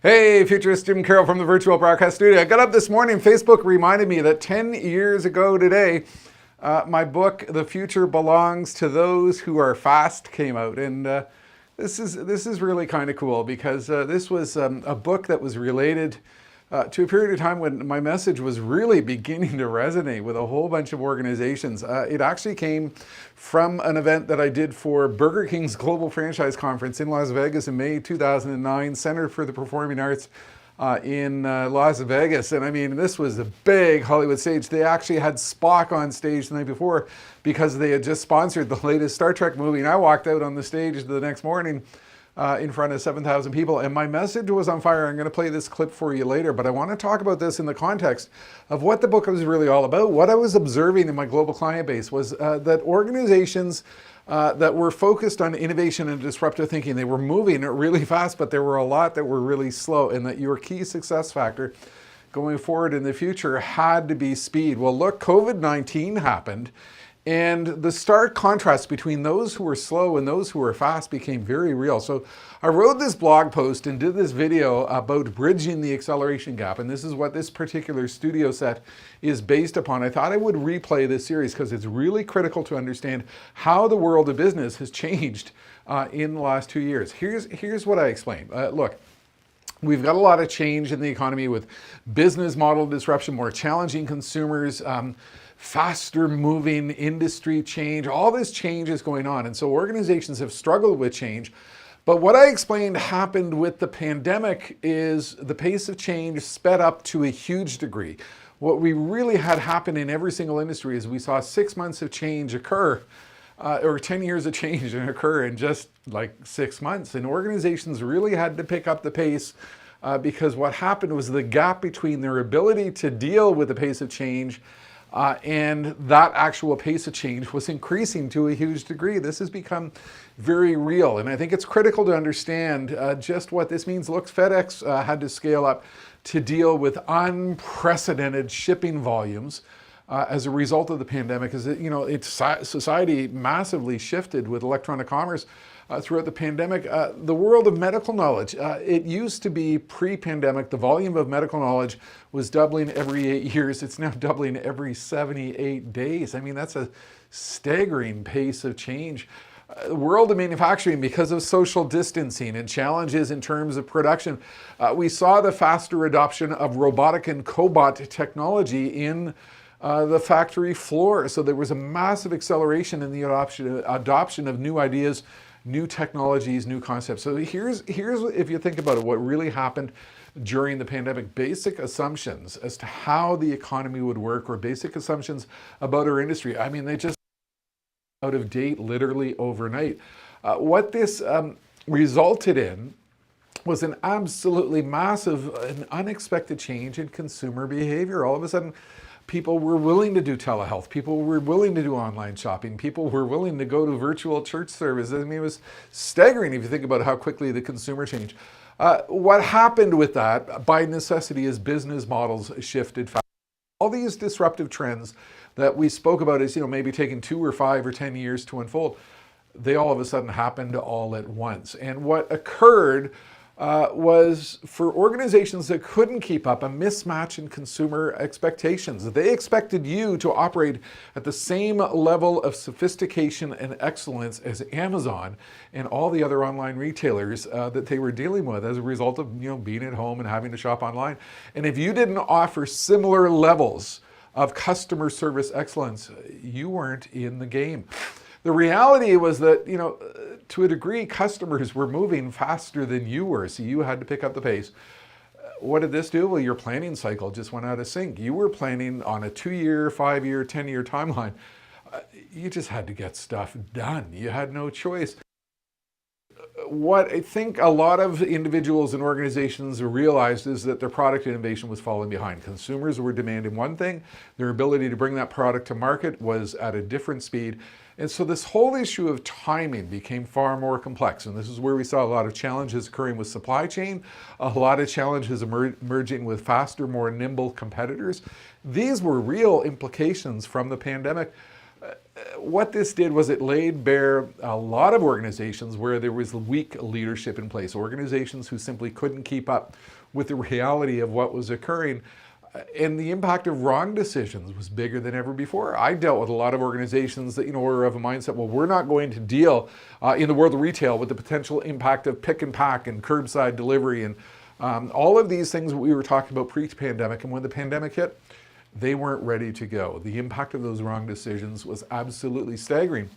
Hey, futurist Jim Carroll from the virtual broadcast studio. I got up this morning, Facebook reminded me that 10 years ago today, my book, The Future Belongs to Those Who Are Fast, came out. And this is really kind of cool because this was a book that was related to a period of time when my message was really beginning to resonate with a whole bunch of organizations. It actually came from an event that I did for Burger King's Global Franchise Conference in Las Vegas in May 2009, Center for the Performing Arts in Las Vegas. And I mean, this was a big Hollywood stage. They actually had Spock on stage the night before because they had just sponsored the latest Star Trek movie. And I walked out on the stage the next morning in front of 7,000 people, and my message was on fire. I'm going to play this clip for you later, but I want to talk about this in the context of what the book was really all about. What I was observing in my global client base was that organizations that were focused on innovation and disruptive thinking, they were moving really fast, but there were a lot that were really slow, and that your key success factor going forward in the future had to be speed. Well, look, COVID-19 happened, and the stark contrast between those who were slow and those who were fast became very real. So I wrote this blog post and did this video about bridging the acceleration gap. And this is what this particular studio set is based upon. I thought I would replay this series because it's really critical to understand how the world of business has changed in the last 2 years. Here's what I explained. Look. We've got a lot of change in the economy with business model disruption, more challenging consumers, faster moving industry change. All this change is going on. And so organizations have struggled with change. But what I explained happened with the pandemic is the pace of change sped up to a huge degree. What we really had happen in every single industry is we saw 6 months of change occur or 10 years of change occur in just like 6 months. And organizations really had to pick up the pace because what happened was the gap between their ability to deal with the pace of change and that actual pace of change was increasing to a huge degree. This has become very real. And I think it's critical to understand just what this means. Look, FedEx had to scale up to deal with unprecedented shipping volumes as a result of the pandemic. Is society massively shifted with electronic commerce throughout the pandemic. The world of medical knowledge, it used to be pre-pandemic, the volume of medical knowledge was doubling every 8 years. It's now doubling every 78 days. I mean, that's a staggering pace of change. The world of manufacturing, because of social distancing and challenges in terms of production, we saw the faster adoption of robotic and cobot technology in the factory floor. So there was a massive acceleration in the adoption of new ideas, new technologies, new concepts. So here's if you think about it, what really happened during the pandemic. Basic assumptions as to how the economy would work, or basic assumptions about our industry. I mean, they just out of date literally overnight. What this resulted in was an absolutely massive and unexpected change in consumer behavior. All of a sudden, people were willing to do telehealth. People were willing to do online shopping. People were willing to go to virtual church services. I mean, it was staggering if you think about how quickly the consumer changed. What happened with that, by necessity, is business models shifted fast. All these disruptive trends that we spoke about is, maybe taking 2 or 5 or 10 years to unfold, they all of a sudden happened all at once. And what occurred was for organizations that couldn't keep up, a mismatch in consumer expectations. They expected you to operate at the same level of sophistication and excellence as Amazon and all the other online retailers that they were dealing with as a result of being at home and having to shop online. And if you didn't offer similar levels of customer service excellence, you weren't in the game. The reality was that, to a degree, customers were moving faster than you were, so you had to pick up the pace. What did this do? Well, your planning cycle just went out of sync. You were planning on a 2-year, 5-year, 10-year timeline. You just had to get stuff done. You had no choice. What I think a lot of individuals and organizations realized is that their product innovation was falling behind. Consumers were demanding one thing, their ability to bring that product to market was at a different speed. And so this whole issue of timing became far more complex. And this is where we saw a lot of challenges occurring with supply chain, a lot of challenges emerging with faster, more nimble competitors. These were real implications from the pandemic. What this did was it laid bare a lot of organizations where there was weak leadership in place, organizations who simply couldn't keep up with the reality of what was occurring. And the impact of wrong decisions was bigger than ever before. I dealt with a lot of organizations that, were of a mindset, well, we're not going to deal in the world of retail with the potential impact of pick and pack and curbside delivery and all of these things that we were talking about pre-pandemic. And when the pandemic hit, they weren't ready to go. The impact of those wrong decisions was absolutely staggering.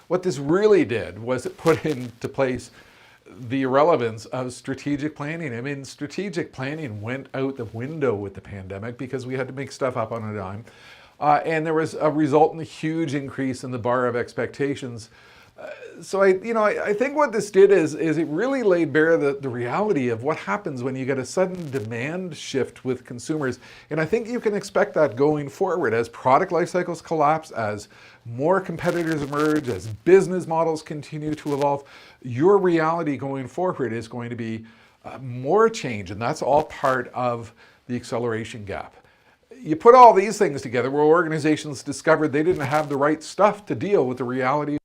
What this really did was it put into place the irrelevance of strategic planning. I mean, strategic planning went out the window with the pandemic because we had to make stuff up on a dime. And there was a resultant huge increase in the bar of expectations. So I think what this did is it really laid bare the reality of what happens when you get a sudden demand shift with consumers. And I think you can expect that going forward as product life cycles collapse, as more competitors emerge, as business models continue to evolve. Your reality going forward is going to be more change, and that's all part of the acceleration gap. You put all these things together where organizations discovered they didn't have the right stuff to deal with the reality.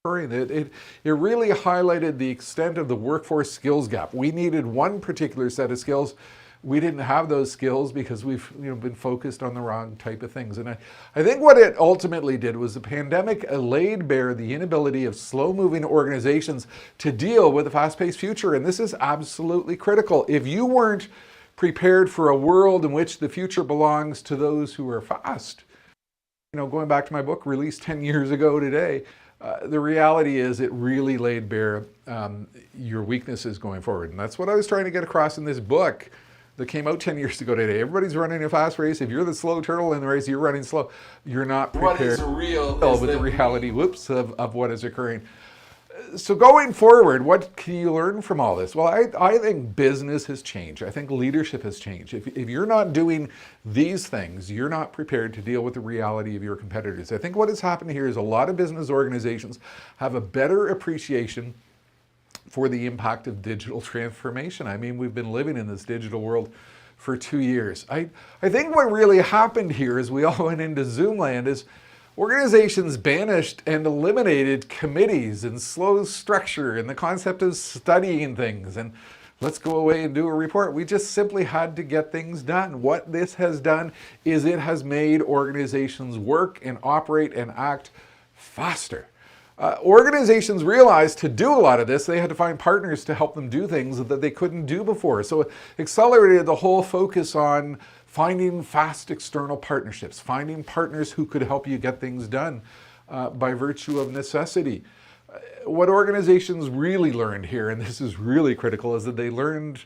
It really highlighted the extent of the workforce skills gap. We needed one particular set of skills. We didn't have those skills because we've been focused on the wrong type of things. And I think what it ultimately did was the pandemic laid bare the inability of slow-moving organizations to deal with a fast-paced future. And this is absolutely critical. If you weren't prepared for a world in which the future belongs to those who are fast, going back to my book released 10 years ago today, the reality is it really laid bare your weaknesses going forward. And that's what I was trying to get across in this book that came out 10 years ago today. Everybody's running a fast race. If you're the slow turtle in the race, you're running slow. You're not prepared with the reality, of what is occurring. So going forward, what can you learn from all this? Well, I think business has changed. I think leadership has changed. If you're not doing these things, you're not prepared to deal with the reality of your competitors. I think what has happened here is a lot of business organizations have a better appreciation for the impact of digital transformation. I mean, we've been living in this digital world for 2 years. I think what really happened here as we all went into Zoom land is organizations banished and eliminated committees and slow structure and the concept of studying things and let's go away and do a report. We just simply had to get things done. What this has done is it has made organizations work and operate and act faster. Organizations realized to do a lot of this, they had to find partners to help them do things that they couldn't do before. So it accelerated the whole focus on finding fast external partnerships, finding partners who could help you get things done by virtue of necessity. What organizations really learned here, and this is really critical, is that they learned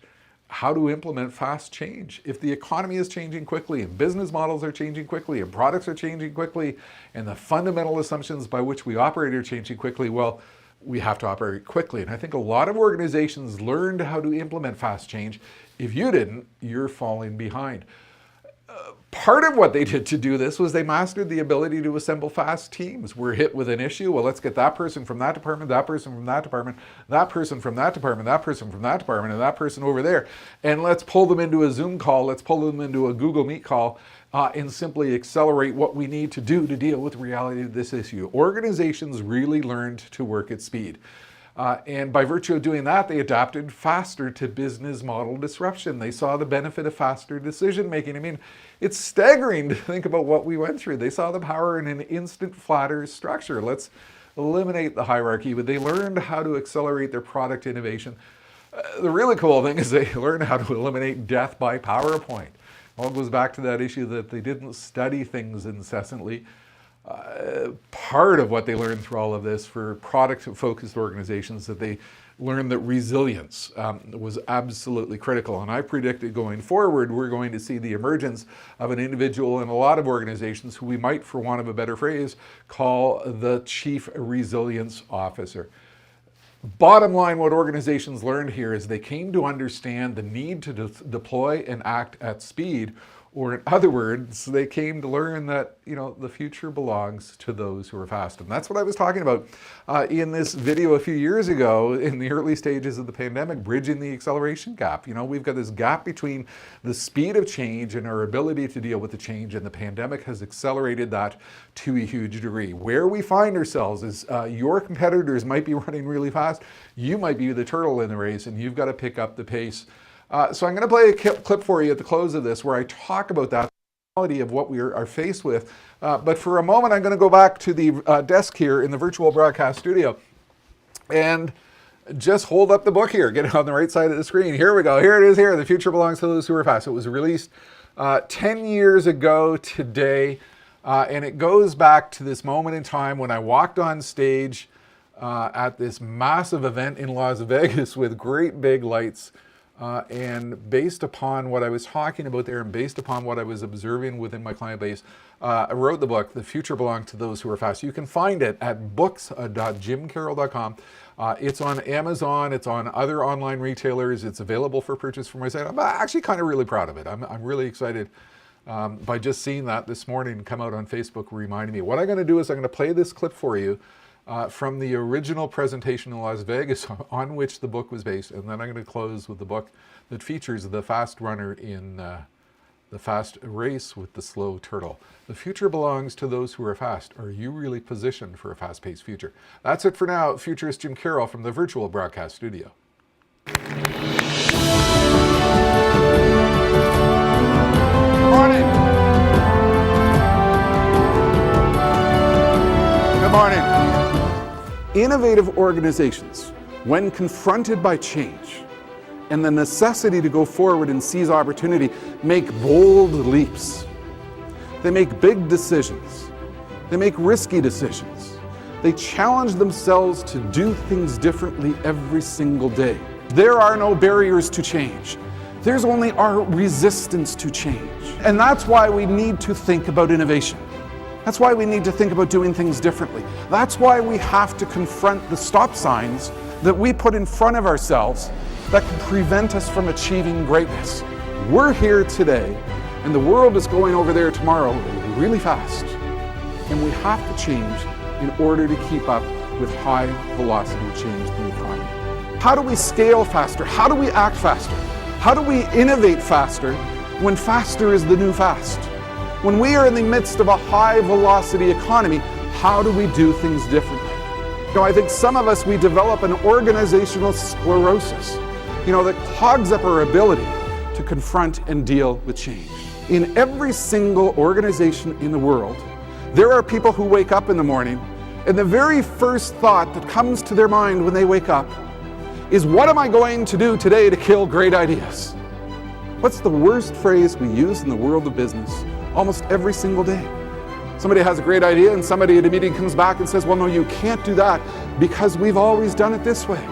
how to implement fast change. If the economy is changing quickly and business models are changing quickly and products are changing quickly and the fundamental assumptions by which we operate are changing quickly, well, we have to operate quickly. And I think a lot of organizations learned how to implement fast change. If you didn't, you're falling behind. Part of what they did to do this was they mastered the ability to assemble fast teams. We're hit with an issue. Well, let's get that person from that department, that person from that department, that person from that department, that person from that department, and that person over there. And let's pull them into a Zoom call. Let's pull them into a Google Meet call and simply accelerate what we need to do to deal with the reality of this issue. Organizations really learned to work at speed. And by virtue of doing that, they adapted faster to business model disruption. They saw the benefit of faster decision making. I mean, it's staggering to think about what we went through. They saw the power in an instant, flatter structure. Let's eliminate the hierarchy, but they learned how to accelerate their product innovation. The really cool thing is they learned how to eliminate death by PowerPoint. All goes back to that issue that they didn't study things incessantly. Part of what they learned through all of this for product-focused organizations that they learned that resilience was absolutely critical. And I predicted going forward, we're going to see the emergence of an individual in a lot of organizations who we might, for want of a better phrase, call the Chief Resilience Officer. Bottom line, what organizations learned here is they came to understand the need to deploy and act at speed Or in other words, they came to learn that, the future belongs to those who are fast. And that's what I was talking about in this video a few years ago in the early stages of the pandemic, bridging the acceleration gap. We've got this gap between the speed of change and our ability to deal with the change, and the pandemic has accelerated that to a huge degree. Where we find ourselves is your competitors might be running really fast. You might be the turtle in the race, and you've got to pick up the pace. So I'm going to play a clip for you at the close of this where I talk about that reality of what we are faced with. But for a moment, I'm going to go back to the desk here in the virtual broadcast studio and just hold up the book here. Get it on the right side of the screen. Here we go. Here it is here. The Future Belongs to Those Who Are Fast. It was released 10 years ago today. And it goes back to this moment in time when I walked on stage at this massive event in Las Vegas with great big lights. And based upon what I was talking about there and based upon what I was observing within my client base, I wrote the book, The Future Belongs to Those Who Are Fast. You can find it at books.jimcarroll.com. It's on Amazon. It's on other online retailers. It's available for purchase from my site. I'm actually kind of really proud of it. I'm really excited by just seeing that this morning come out on Facebook reminding me. What I'm going to do is I'm going to play this clip for you from the original presentation in Las Vegas on which the book was based. And then I'm going to close with the book that features the fast runner in the fast race with the slow turtle. The future belongs to those who are fast. Are you really positioned for a fast-paced future? That's it for now. Futurist Jim Carroll from the virtual broadcast studio. Good morning. Good morning. Innovative organizations, when confronted by change and the necessity to go forward and seize opportunity, make bold leaps. They make big decisions. They make risky decisions. They challenge themselves to do things differently every single day. There are no barriers to change. There's only our resistance to change. And that's why we need to think about innovation. That's why we need to think about doing things differently. That's why we have to confront the stop signs that we put in front of ourselves that can prevent us from achieving greatness. We're here today, and the world is going over there tomorrow really fast. And we have to change in order to keep up with high velocity change in the economy. How do we scale faster? How do we act faster? How do we innovate faster when faster is the new fast? When we are in the midst of a high velocity economy, how do we do things differently? I think some of us, we develop an organizational sclerosis, that clogs up our ability to confront and deal with change. In every single organization in the world, there are people who wake up in the morning, and the very first thought that comes to their mind when they wake up is, what am I going to do today to kill great ideas? What's the worst phrase we use in the world of business? Almost every single day. Somebody has a great idea and somebody at a meeting comes back and says, well, no, you can't do that because we've always done it this way.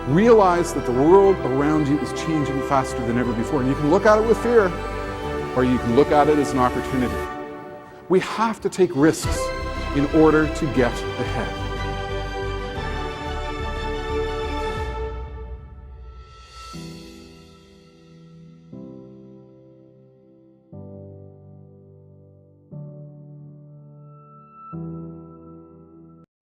Realize that the world around you is changing faster than ever before. And you can look at it with fear, or you can look at it as an opportunity. We have to take risks in order to get ahead.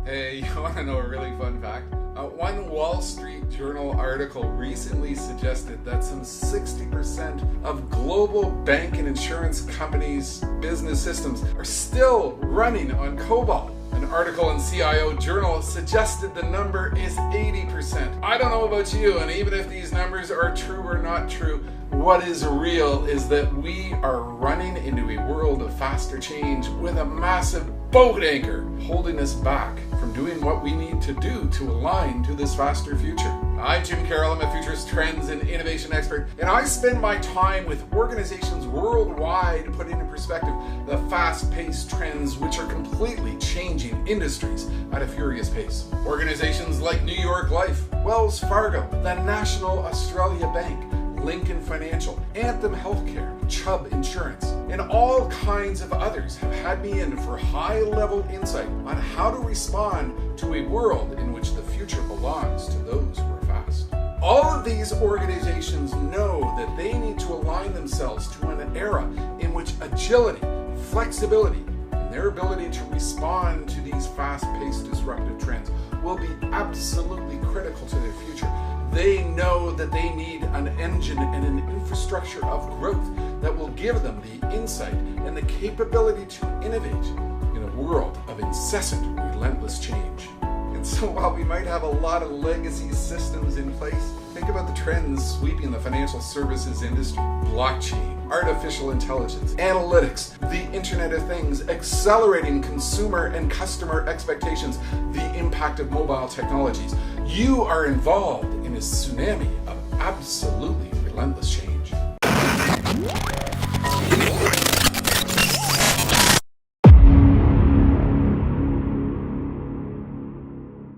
Hey, you want to know a really fun fact? One Wall Street Journal article recently suggested that some 60% of global bank and insurance companies' business systems are still running on COBOL. An article in CIO Journal suggested the number is 80%. I don't know about you, and even if these numbers are true or not true, what is real is that we are running into a world of faster change with a massive boat anchor holding us back from doing what we need to do to align to this faster future. I'm Jim Carroll. I'm a futurist trends and innovation expert, and I spend my time with organizations worldwide putting in perspective the fast-paced trends which are completely changing industries at a furious pace. Organizations like New York Life, Wells Fargo, the National Australia Bank, Lincoln Financial, Anthem Healthcare, Chubb Insurance, and all kinds of others have had me in for high-level insight on how to respond to a world in which the future belongs to those who are fast. All of these organizations know that they need to align themselves to an era much agility, flexibility, and their ability to respond to these fast-paced disruptive trends will be absolutely critical to their future. They know that they need an engine and an infrastructure of growth that will give them the insight and the capability to innovate in a world of incessant, relentless change. And so while we might have a lot of legacy systems in place, think about the trends sweeping the financial services industry: blockchain, artificial intelligence, analytics, the Internet of Things, accelerating consumer and customer expectations, the impact of mobile technologies. You are involved in a tsunami of absolutely relentless change.